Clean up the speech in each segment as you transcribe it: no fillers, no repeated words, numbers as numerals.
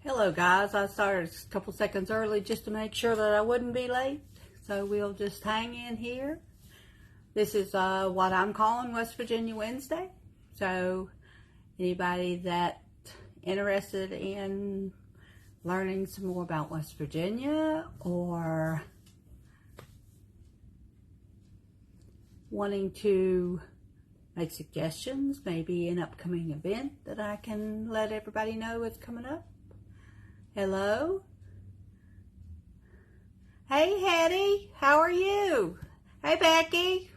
Hello guys, I started a couple seconds early just to make sure that I wouldn't be late, so we'll just hang in here. This is what I'm calling West Virginia Wednesday, so anybody that interested in learning some more about West Virginia or wanting to make suggestions, maybe an upcoming event that I can let everybody know is coming up. Hello? Hey Hetty, how are you? Hey Becky,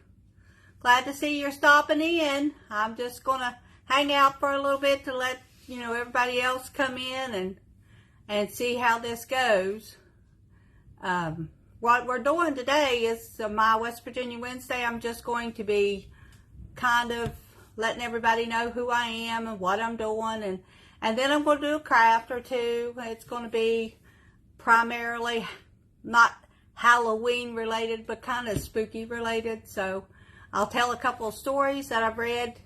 glad to see you're stopping in. I'm just gonna hang out for a little bit to let everybody else come in and see how this goes. What we're doing today is my West Virginia Wednesday. I'm just going to be kind of letting everybody know who I am and what I'm doing, and then I'm going to do a craft or two. It's going to be primarily not Halloween related, but kind of spooky related. So I'll tell a couple of stories that I've read.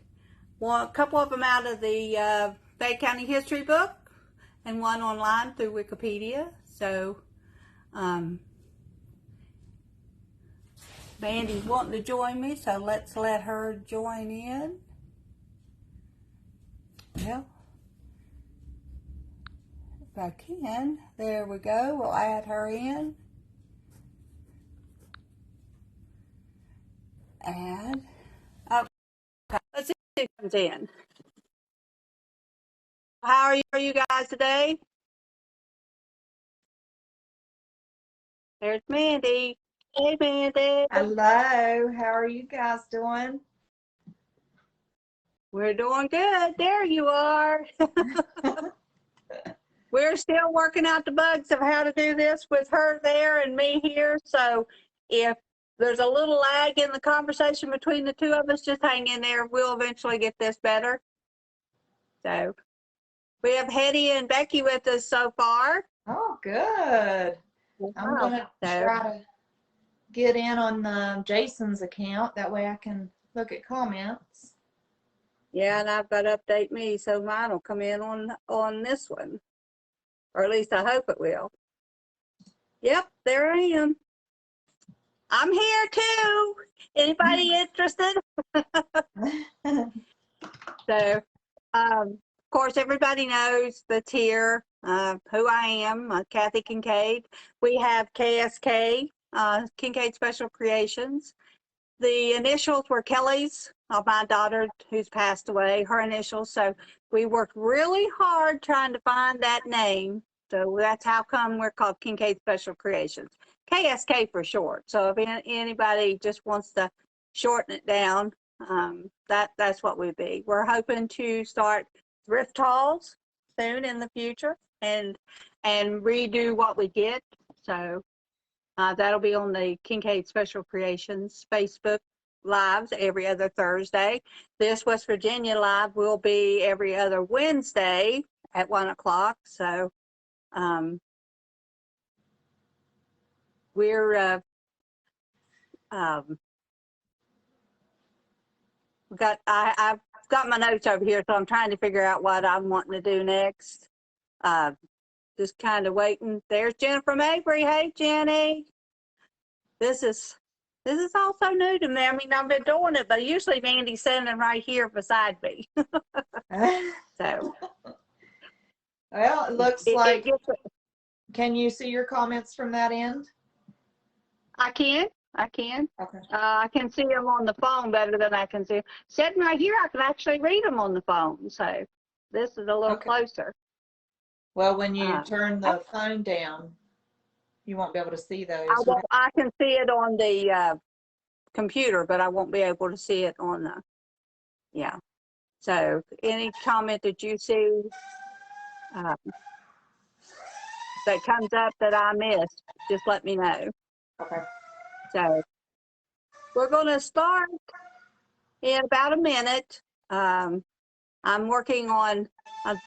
A couple of them out of the Fayette County history book, and one online through Wikipedia. So Mandy's wanting to join me, so let's let her join in. Well, if I can, there we go. We'll add her in. Add. Oh, okay. Let's see if it comes in. How are you guys today? There's Mandy. Hey, Mandy. Hello. How are you guys doing? We're doing good. There you are. We're still working out the bugs of how to do this with her there and me here. So if there's a little lag in the conversation between the two of us, just hang in there. We'll eventually get this better. So we have Hetty and Becky with us so far. Oh, good. I'm going to try to get in on Jason's account. That way I can look at comments. Yeah, and I've got to update me so mine will come in on this one. Or at least I hope it will. Yep, there I am. I'm here too. Anybody interested? So, of course, everybody knows that's here who I am, Kathy Kincaid. We have KSK, Kincaid Special Creations. The initials were Kelly's, my daughter who's passed away, her initials. So we worked really hard trying to find that name. So that's how come we're called Kincaid Special Creations. KSK for short. So if anybody just wants to shorten it down, that's what we'd be. We're hoping to start thrift hauls soon in the future and redo what we get. So that'll be on the Kincaid Special Creations Facebook lives every other Thursday. This West Virginia live will be every other Wednesday at 1 o'clock. So we're I've got my notes over here, so I'm trying to figure out what I'm wanting to do next. Just kind of waiting. There's Jennifer Mabry. Hey, Jenny. This is also new to me. I mean, I've been doing it, but usually Mandy's standing right here beside me. So. Well, it looks like. Can you see your comments from that end? I can. Okay. I can see them on the phone better than I can see them. Sitting right here, I can actually read them on the phone. So this is a little closer. Well, when you turn the phone down, you won't be able to see those. I can see it on the computer, but I won't be able to see it on the, yeah. So any comment that you see that comes up that I missed, just let me know. Okay. So we're going to start in about a minute. I'm working on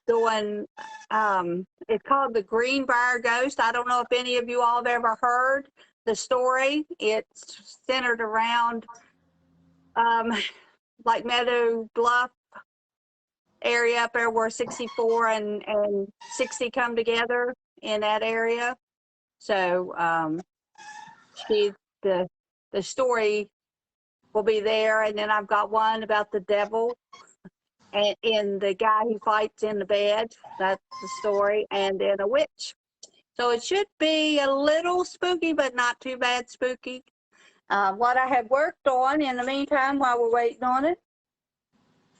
doing, it's called the Greenbrier Ghost. I don't know if any of you all have ever heard the story. It's centered around like Meadow Bluff area up there where 64 and 60 come together in that area. So the story will be there, and then I've got one about the devil and in the guy who fights in the bed. That's the story, and then a witch. So it should be a little spooky, but not too bad spooky. What I have worked on in the meantime while we're waiting on it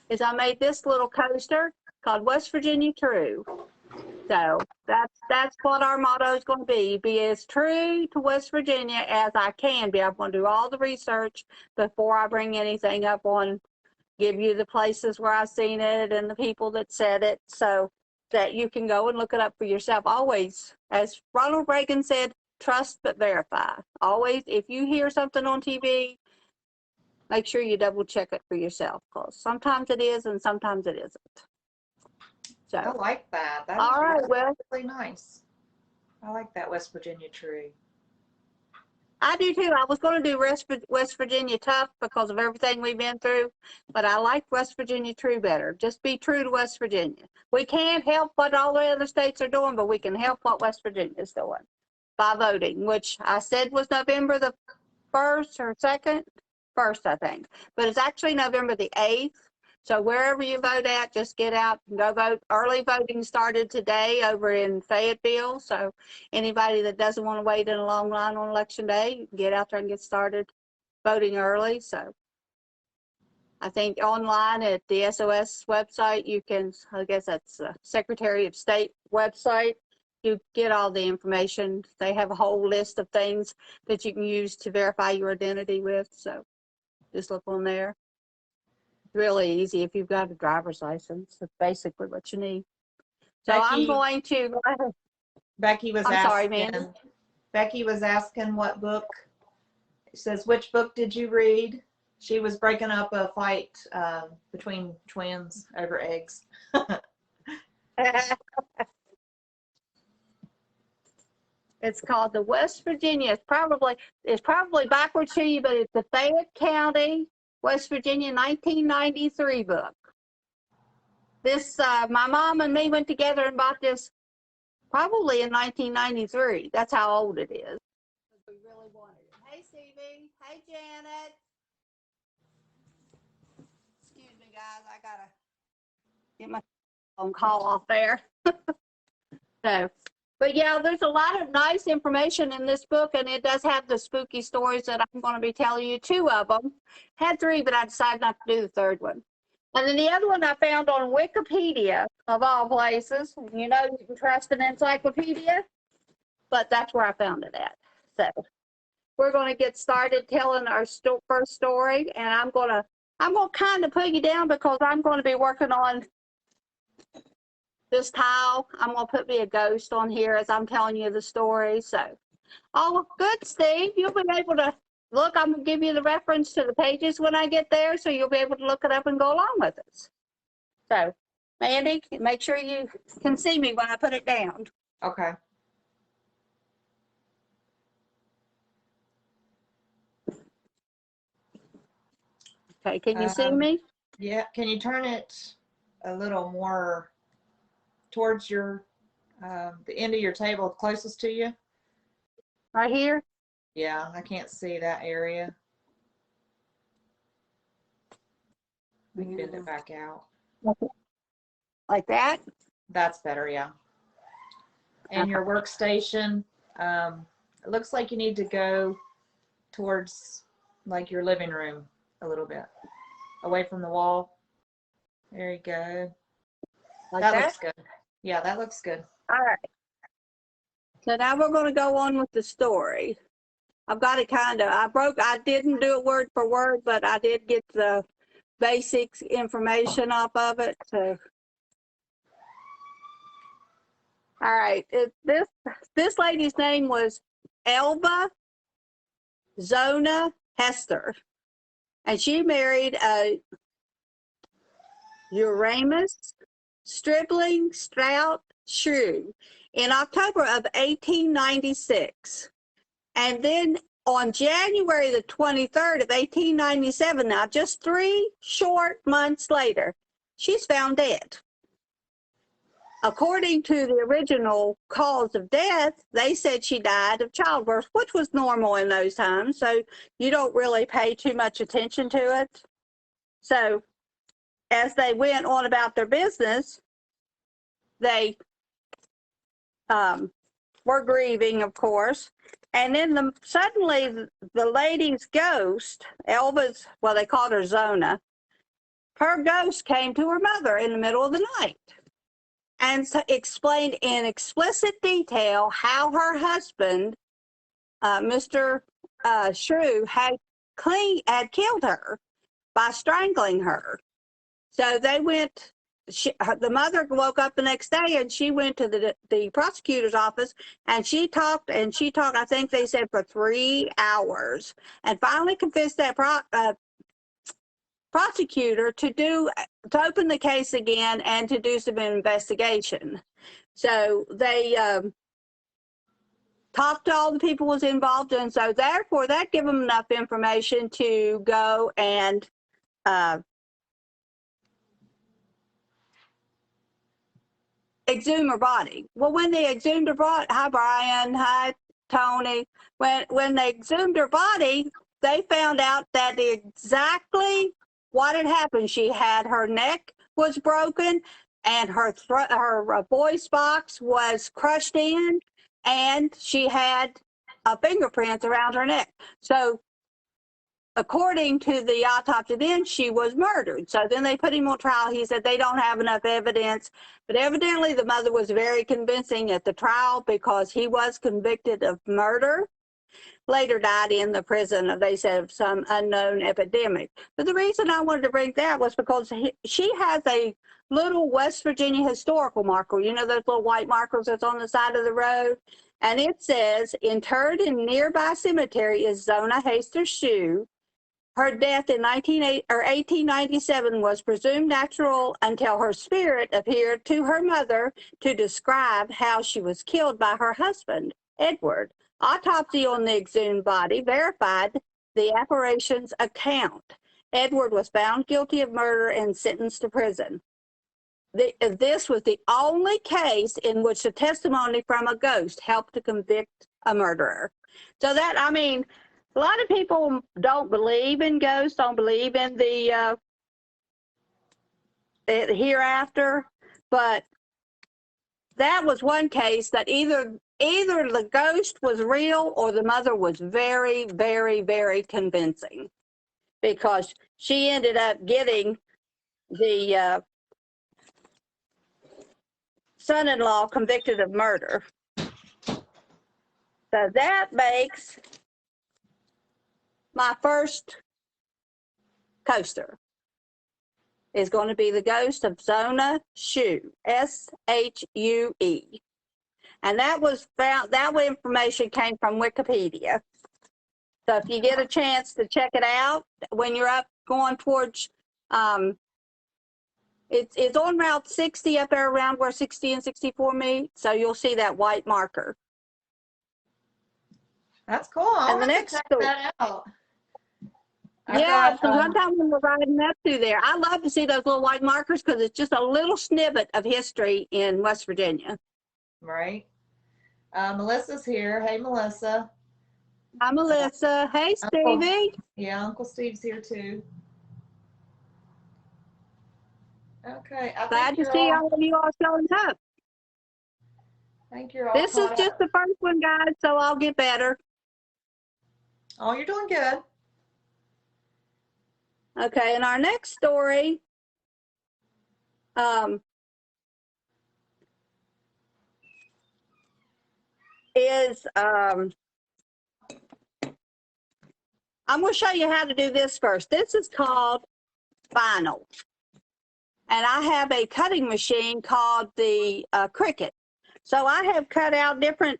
is I made this little coaster called West Virginia True. So that's what our motto is going to be as true to West Virginia as I can be. I'm going to do all the research before I bring anything up on, give you the places where I've seen it and the people that said it, so that you can go and look it up for yourself. Always, as Ronald Reagan said, trust but verify. Always, if you hear something on TV, make sure you double check it for yourself, because sometimes it is and sometimes it isn't. So I like that. That all is right, really, well, really nice. I like that West Virginia tree. I do too. I was going to do West Virginia tough because of everything we've been through, but I like West Virginia true better. Just be true to West Virginia. We can't help what all the other states are doing, but we can help what West Virginia is doing by voting, which I said was November the 1st or 2nd, 1st, I think, but it's actually November the 8th. So wherever you vote at, just get out and go vote. Early voting started today over in Fayetteville. So anybody that doesn't want to wait in a long line on election day, you can get out there and get started voting early. So I think online at the SOS website, you can, I guess that's the Secretary of State website, you get all the information. They have a whole list of things that you can use to verify your identity with. So just look on there. Really easy if you've got a driver's license. That's basically what you need. So Becky, I'm going to go ahead. Becky was I'm asking. sorry, Mandy. Becky was asking what book. It says, which book did you read? She was breaking up a fight between twins over eggs. It's called the West Virginia. It's probably backwards to you, but it's the Fayette County, West Virginia, 1993 book. This, my mom and me went together and bought this probably in 1993. That's how old it is. We really wanted it. Hey, Stevie. Hey, Janet. Excuse me, guys. I gotta get my phone call off there. So, but yeah, there's a lot of nice information in this book, and it does have the spooky stories that I'm going to be telling you. 2 of them. Had 3, but I decided not to do the 3rd one. And then the other one I found on Wikipedia, of all places. You know, you can trust an encyclopedia, but that's where I found it at. So we're going to get started telling our first story, and I'm going to kind of put you down because I'm going to be working on this tile. I'm going to put me a ghost on here as I'm telling you the story. So, oh, good, Steve. You'll be able to look. I'm going to give you the reference to the pages when I get there, so you'll be able to look it up and go along with us. So, Mandy, make sure you can see me when I put it down. Okay. Okay, can you see me? Yeah. Can you turn it a little more towards your the end of your table closest to you? Right here? Yeah, I can't see that area. We can bend it back out. Like that? That's better, yeah. And your workstation, it looks like you need to go towards like your living room a little bit, away from the wall. There you go. Like That that? looks good. Yeah, that looks good. All right. So now we're going to go on with the story. I've got it kind of, I didn't do it word for word, but I did get the basics information off of it. So, all right. This lady's name was Elva Zona Hester, and she married a Uramus Stribling Strout Shrew in October of 1896. And then on January the 23rd of 1897, now just 3 short months later, she's found dead. According to the original cause of death, they said she died of childbirth, which was normal in those times. So you don't really pay too much attention to it. So as they went on about their business, they were grieving, of course. And then suddenly the lady's ghost, Elva's, well, they called her Zona, her ghost came to her mother in the middle of the night and explained in explicit detail how her husband, Mr. Shrew, had killed her by strangling her. So they went, the mother woke up the next day and she went to the prosecutor's office and she talked, I think they said for 3 hours, and finally convinced that prosecutor to open the case again and to do some investigation. So they talked to all the people was involved, and so therefore that gave them enough information to go and exhume her body. Well, when they exhumed her body, hi Brian, hi Tony, when they exhumed her body, they found out that exactly what had happened. She had, her neck was broken and her voice box was crushed in, and she had fingerprints around her neck. So according to the autopsy then, she was murdered. So then they put him on trial. He said they don't have enough evidence, but evidently the mother was very convincing at the trial because he was convicted of murder. Later died in the prison, they said, of some unknown epidemic. But the reason I wanted to bring that was because she has a little West Virginia historical marker. You know those little white markers that's on the side of the road? And it says, interred in nearby cemetery is Zona Hasters Shue. Her death in 1897 was presumed natural until her spirit appeared to her mother to describe how she was killed by her husband, Edward. Autopsy on the exhumed body verified the apparition's account. Edward was found guilty of murder and sentenced to prison. This was the only case in which the testimony from a ghost helped to convict a murderer. So that, I mean, a lot of people don't believe in ghosts, don't believe in the hereafter, but that was one case that either the ghost was real or the mother was very, very, very convincing, because she ended up getting the son-in-law convicted of murder. So that makes my first coaster is going to be the ghost of Zona Shue, S-H-U-E. And that was found, that information came from Wikipedia. So if you get a chance to check it out when you're up going towards, it's on Route 60 up there around where 60 and 64 meet. So you'll see that white marker. That's cool. I'll And the have to next check story, that out. yeah, so one time when we're riding up through there, I love to see those little white markers because it's just a little snippet of history in West Virginia. Right. Melissa's here. Hey, Melissa. Hi, Melissa. Hey, Stevie. Yeah, Uncle Steve's here too. Okay. Glad to see all of you all showing up. I think you're all This is caught just up. the first one, guys, so I'll get better. Oh, you're doing good. Okay, and our next story is, I'm going to show you how to do this first. This is called vinyl. And I have a cutting machine called the Cricut. So I have cut out different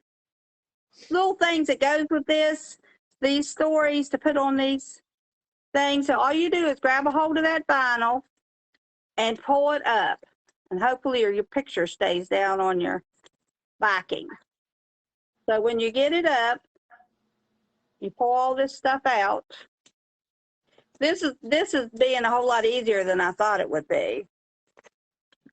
little things that goes with these stories to put on these things. So all you do is grab a hold of that vinyl and pull it up. And hopefully your picture stays down on your backing. So when you get it up, you pull all this stuff out. This is being a whole lot easier than I thought it would be.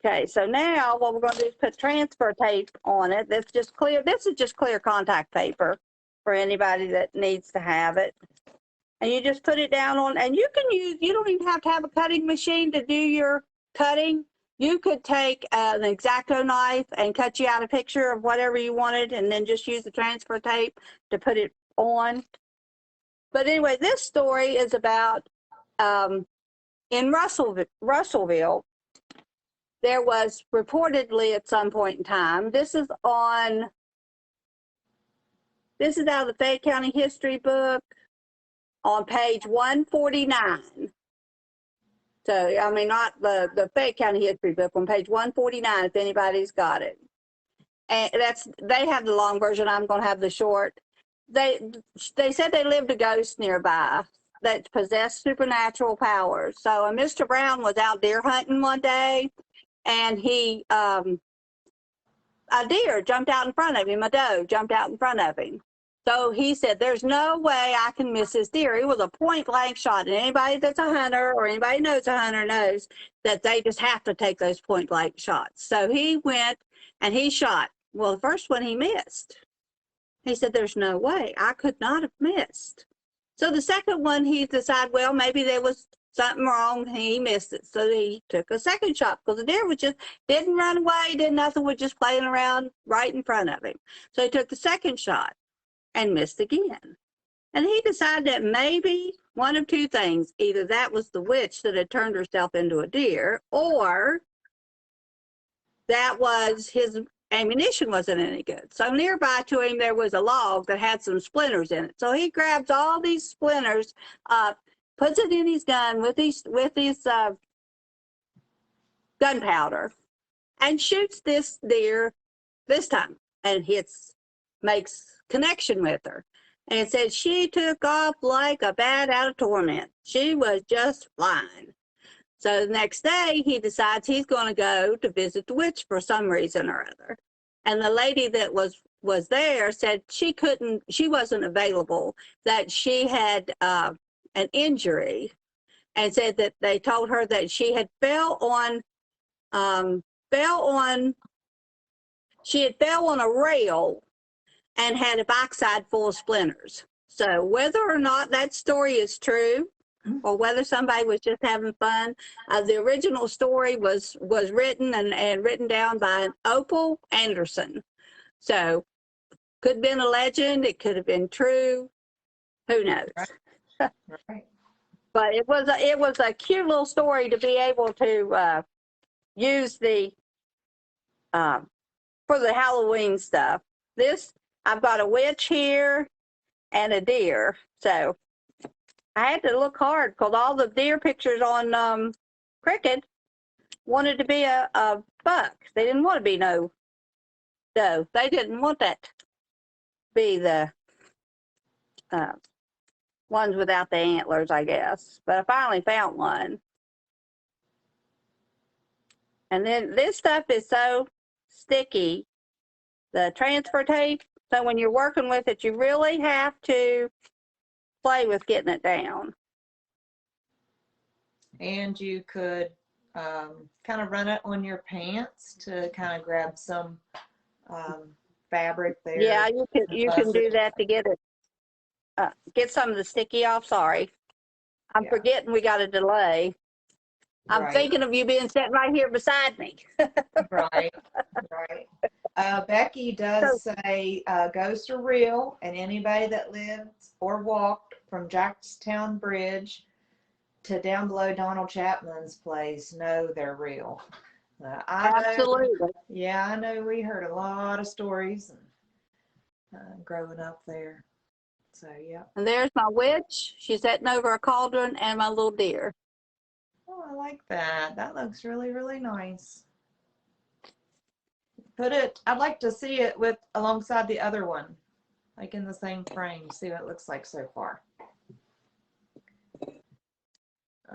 Okay, so now what we're going to do is put transfer tape on it. That's just clear. This is just clear contact paper for anybody that needs to have it. And you just put it down on, and you can use, you don't even have to have a cutting machine to do your cutting. You could take an X-Acto knife and cut you out a picture of whatever you wanted and then just use the transfer tape to put it on. But anyway, this story is about in Russellville, there was reportedly at some point in time, this is out of the Fayette County history book on page 149. So, I mean, not the Fayette County history book, on page 149, if anybody's got it. And they have the long version, I'm going to have the short. They said they lived a ghost nearby that possessed supernatural powers. So Mr. Brown was out deer hunting one day, and a deer jumped out in front of him, a doe jumped out in front of him. So he said, there's no way I can miss this deer. It was a point blank shot. And anybody that's a hunter or anybody knows a hunter knows that they just have to take those point blank shots. So he went and he shot. Well, the first one he missed. He said, there's no way. I could not have missed. So the second one, he decided, well, maybe there was something wrong. He missed it. So he took a second shot because the deer was just, didn't run away, did nothing, was just playing around right in front of him. So he took the second shot and missed again. And he decided that maybe one of two things, either that was the witch that had turned herself into a deer, or that was his ammunition wasn't any good. So nearby to him, there was a log that had some splinters in it. So he grabs all these splinters up, puts it in his gun with his gunpowder, and shoots this deer this time, and makes connection with her. And it said she took off like a bat out of torment. She was just flying. So the next day, he decides he's going to go to visit the witch for some reason or other. And the lady that was there said she wasn't available, that she had an injury, and said that they told her that she had fell on a rail and had a backside full of splinters. So whether or not that story is true, or whether somebody was just having fun, the original story was written and written down by Opal Anderson. So could have been a legend, it could have been true, who knows? Right. Right. But it was a cute little story to be able to use for the Halloween stuff. I've got a witch here and a deer. So I had to look hard because all the deer pictures on Cricket wanted to be a buck. They didn't want to be no doe. They didn't want that to be the ones without the antlers, I guess. But I finally found one. And then this stuff is so sticky, the transfer tape. So when you're working with it, you really have to play with getting it down. And you could kind of run it on your pants to kind of grab some fabric there. Yeah, you can do that to get it, get some of the sticky off. Sorry, I'm forgetting we got a delay. I'm thinking of you being sitting right here beside me. Right, right. Becky does say ghosts are real, and anybody that lived or walked from Jackstown Bridge to down below Donald Chapman's place know they're real. Absolutely. I know we heard a lot of stories growing up there. So, yeah. And there's my witch. She's sitting over a cauldron, and my little deer. Oh, I like that. That looks really, really nice. I'd like to see it alongside the other one, like in the same frame, see what it looks like so far.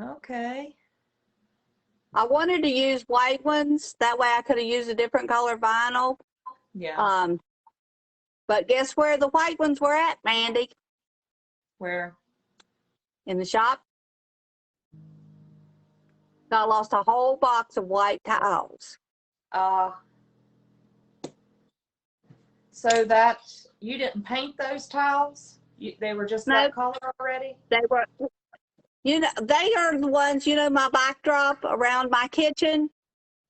Okay. I wanted to use white ones. That way I could have used a different color vinyl. Yeah. But guess where the white ones were at, Mandy? Where? In the shop. I lost a whole box of white tiles. Uh, so that you didn't paint those tiles? They were just No, that color already? they were, they are the ones, my backdrop around my kitchen,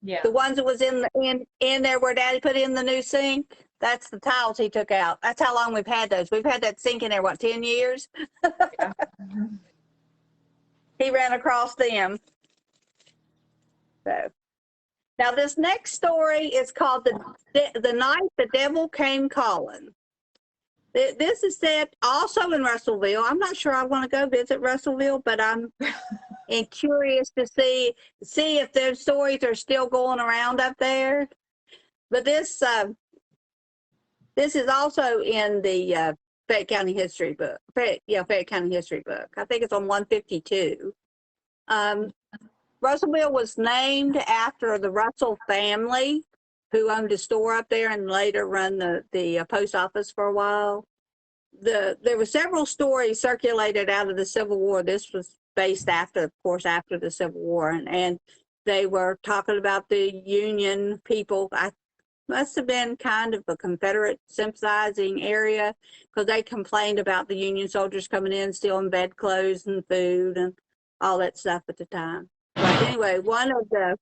Yeah. the ones that was in there where Daddy put in the new sink. That's the tiles he took out. That's how long we've had those. We've had that sink in there, what, 10 years? Yeah. He ran across them. So now this next story is called the Night the Devil Came Calling. This is set also in Russellville. I'm not sure I want to go visit Russellville, but I'm curious to see if those stories are still going around up there. But this is also in the Fayette County history book. Fayette County history book. I think it's on 152. Russellville was named after the Russell family, who owned a store up there and later run the post office for a while. There were several stories circulated out of the Civil War. This was based after the Civil War, and they were talking about the Union people. I must have been kind of a Confederate sympathizing area, because they complained about the Union soldiers coming in stealing bedclothes and food and all that stuff at the time. But anyway, one of the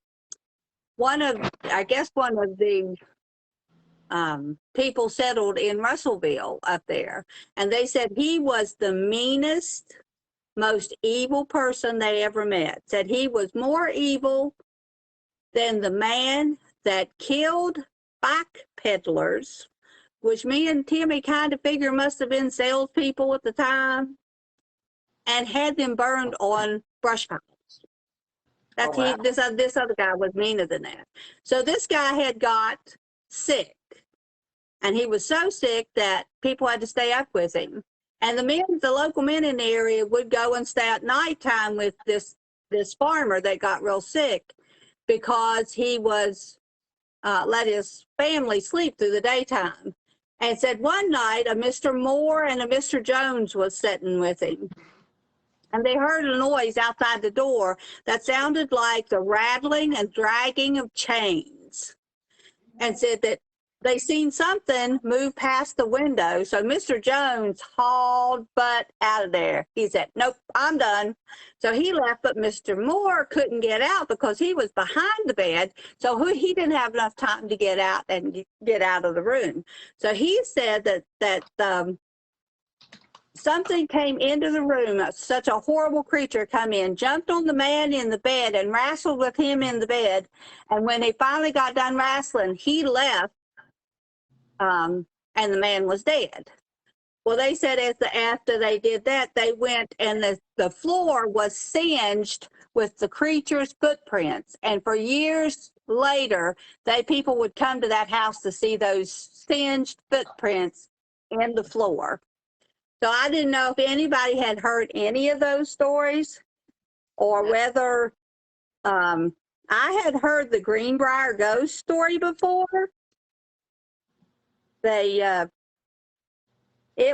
people settled in Russellville up there, and they said he was the meanest, most evil person they ever met. Said he was more evil than the man that killed bike peddlers, which me and Timmy kind of figure must have been salespeople at the time, and had them burned on brush piles. That's Oh, wow. This other guy was meaner than that. So this guy had got sick, and he was so sick that people had to stay up with him. And the local men in the area would go and stay at nighttime with this farmer that got real sick, because he was let his family sleep through the daytime. And said one night a Mr. Moore and a Mr. Jones was sitting with him, and they heard a noise outside the door that sounded like the rattling and dragging of chains, and said that they seen something move past the window. So Mr. Jones hauled butt out of there. He said, "Nope, I'm done." So he left, but Mr. Moore couldn't get out because he was behind the bed. So he didn't have enough time to get out and get out of the room. So he said that something came into the room, such a horrible creature come in, jumped on the man in the bed and wrestled with him in the bed. And when he finally got done wrestling, he left, and the man was dead. Well, they said after they did that, they went and the floor was singed with the creature's footprints. And for years later, people would come to that house to see those singed footprints in the floor. So I didn't know if anybody had heard any of those stories, or whether I had heard the Greenbrier Ghost story before. It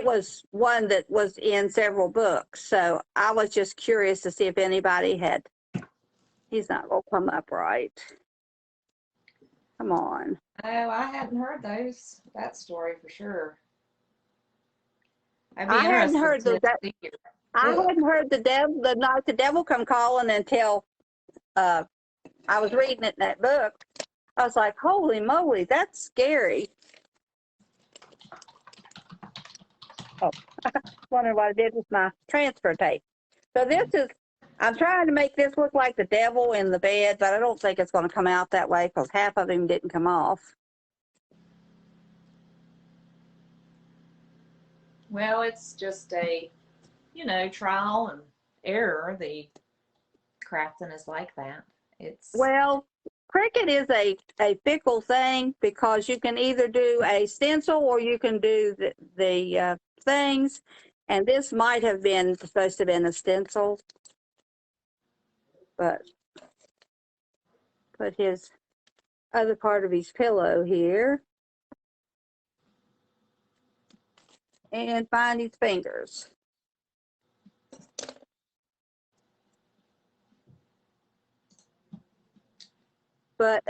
was one that was in several books. So I was just curious to see if anybody had. He's not going to come up right. Come on. Oh, I hadn't heard that story for sure. I'd be I hadn't heard interested to see your I book. hadn't heard the Night the Devil Come Calling until I was reading it in that book. I was like, holy moly, that's scary. Oh, wondering what I did with my transfer tape. So I'm trying to make this look like the devil in the bed, but I don't think it's going to come out that way because half of him didn't come off. Well, it's just a, trial and error. The crafting is like that. Well, Cricut is a fickle thing, because you can either do a stencil or you can do the things, and this might have been supposed to have been a stencil, but put his other part of his pillow here and find his fingers. But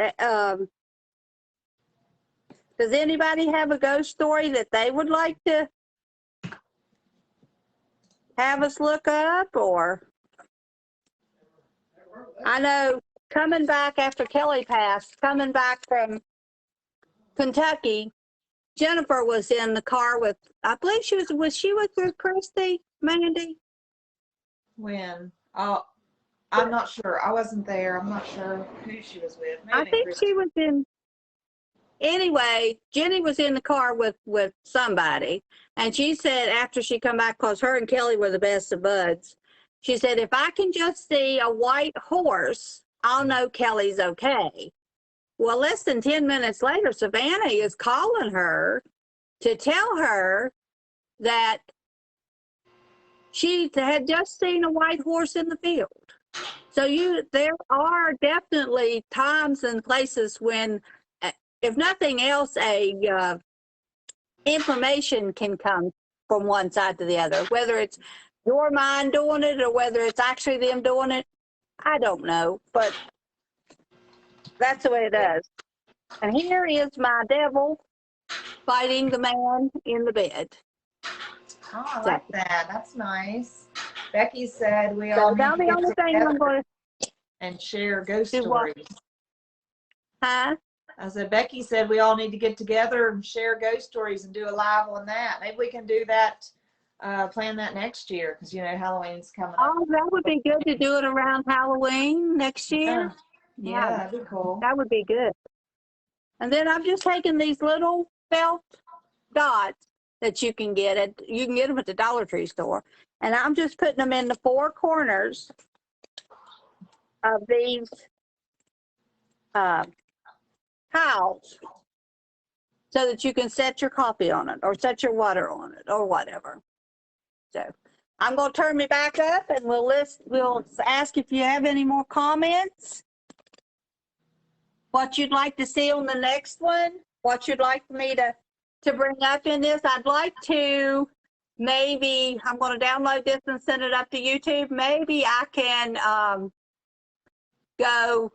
Does anybody have a ghost story that they would like to have us look up? Or I know coming back after Kelly passed, coming back from Kentucky, Jennifer was in the car with, I believe was she with Christy, Mandy? When? Oh, I'm not sure. I wasn't there. I'm not sure who she was with. I Maybe think Chris. she was in, anyway, Jenny was in the car with somebody, and she said after she come back, because her and Kelly were the best of buds, she said, if I can just see a white horse, I'll know Kelly's okay. Well, less than 10 minutes later, Savannah is calling her to tell her that she had just seen a white horse in the field. So there are definitely times and places when, if nothing else, information can come from one side to the other, whether it's your mind doing it or whether it's actually them doing it. I don't know, but that's the way it is. And here is my devil fighting the man in the bed. Oh, I like that. That's nice. Becky said we So all now need the to only get thing I'm together going to and share ghost do what? stories. Huh? I said, Becky said we all need to get together and share ghost stories and do a live on that. Maybe we can do that, plan that next year, because, you know, Halloween's coming up. Oh, that would be good to do it around Halloween next year. Yeah, that'd be cool. That would be good. And then I've just taken these little felt dots that you can get them at the Dollar Tree store. And I'm just putting them in the four corners of these tiles so that you can set your coffee on it or set your water on it or whatever. So I'm going to turn me back up and we'll ask if you have any more comments, what you'd like to see on the next one, what you'd like me to bring up in this. I'd like to, maybe I'm going to download this and send it up to YouTube. Maybe I can go,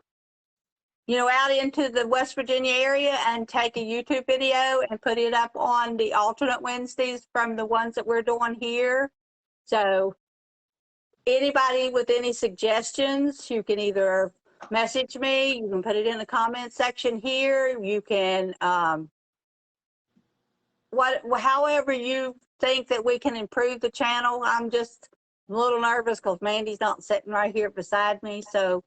out into the West Virginia area and take a YouTube video and put it up on the alternate Wednesdays from the ones that we're doing here. So anybody with any suggestions, you can either message me, you can put it in the comment section here, you can, however you think that we can improve the channel. I'm just a little nervous because Mandy's not sitting right here beside me, so.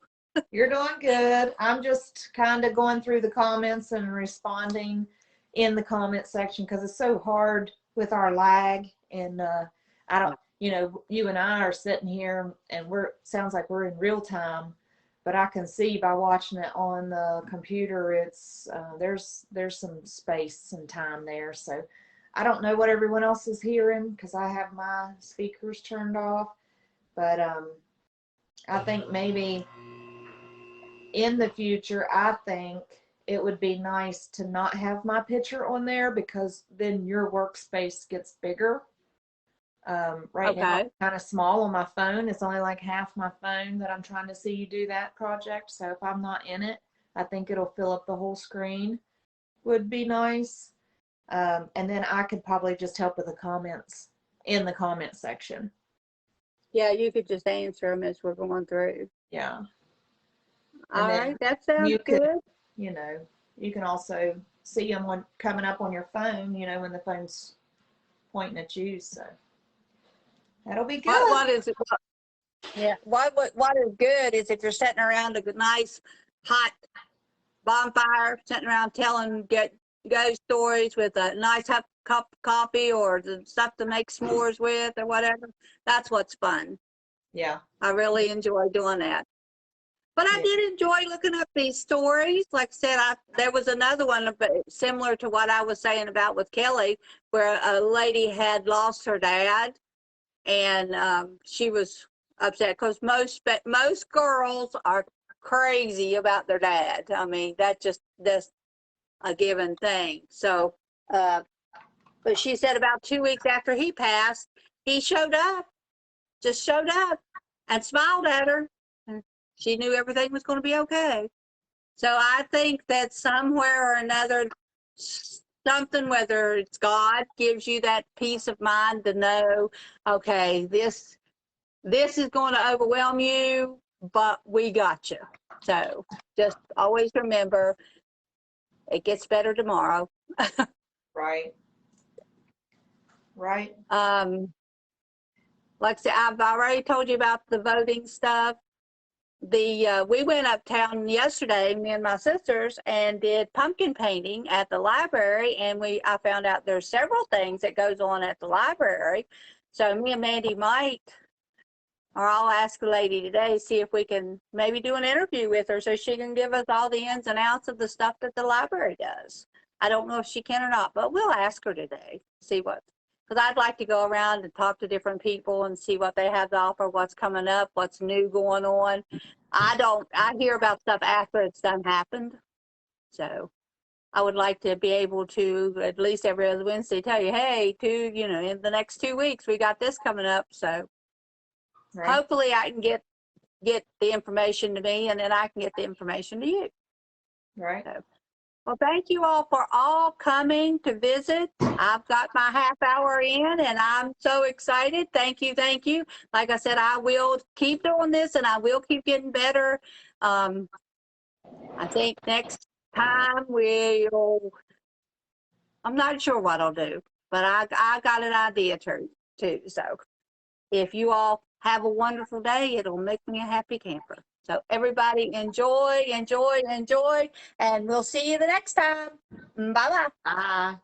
You're doing good. I'm just kind of going through the comments and responding in the comment section because it's so hard with our lag. And I don't, you and I are sitting here and sounds like we're in real time, but I can see by watching it on the computer, it's there's some space and time there. So I don't know what everyone else is hearing because I have my speakers turned off, but I think maybe in the future, I think it would be nice to not have my picture on there because then your workspace gets bigger. Right now, it's kind of small on my phone. It's only like half my phone that I'm trying to see you do that project. So if I'm not in it, I think it'll fill up the whole screen. Would be nice. And then I could probably just help with the comments in the comment section. Yeah, you could just answer them as we're going through. Yeah. All right, that sounds good. You can also see them coming up on your phone, when the phone's pointing at you. So that'll be good. What is it? Yeah. What is good is if you're sitting around a nice hot bonfire, sitting around telling ghost stories with a nice cup of coffee or the stuff to make s'mores with or whatever. That's what's fun. Yeah. I really enjoy doing that. But I did enjoy looking up these stories. Like I said, there was another one similar to what I was saying about with Kelly, where a lady had lost her dad, and she was upset because most girls are crazy about their dad. I mean, that's a given thing. So, but she said about 2 weeks after he passed, he showed up and smiled at her. She knew everything was going to be okay. So I think that somewhere or another, something, whether it's God gives you that peace of mind to know, okay, this is going to overwhelm you, but we got you. So just always remember, it gets better tomorrow. Right. Right. Like I said, I've already told you about the voting stuff. We went uptown yesterday, me and my sisters, and did pumpkin painting at the library, and I found out there's several things that goes on at the library. So me and Mandy might, or I'll ask the lady today, see if we can maybe do an interview with her so she can give us all the ins and outs of the stuff that the library does. I don't know if she can or not, but we'll ask her today, see what, because I'd like to go around and talk to different people and see what they have to offer, what's coming up, what's new going on. I hear about stuff after it's done happened. So I would like to be able to, at least every other Wednesday, tell you, hey, in the next 2 weeks, we got this coming up. So Right. hopefully I can get the information to me, and then I can get the information to you. Right. So, well, thank you all for all coming to visit. I've got my half hour in, and I'm so excited. Thank you, thank you. Like I said, I will keep doing this, and I will keep getting better. I think next time I'm not sure what I'll do, but I got an idea too. So if you all have a wonderful day, it'll make me a happy camper. So everybody enjoy, enjoy, enjoy, and we'll see you the next time. Bye-bye. Bye.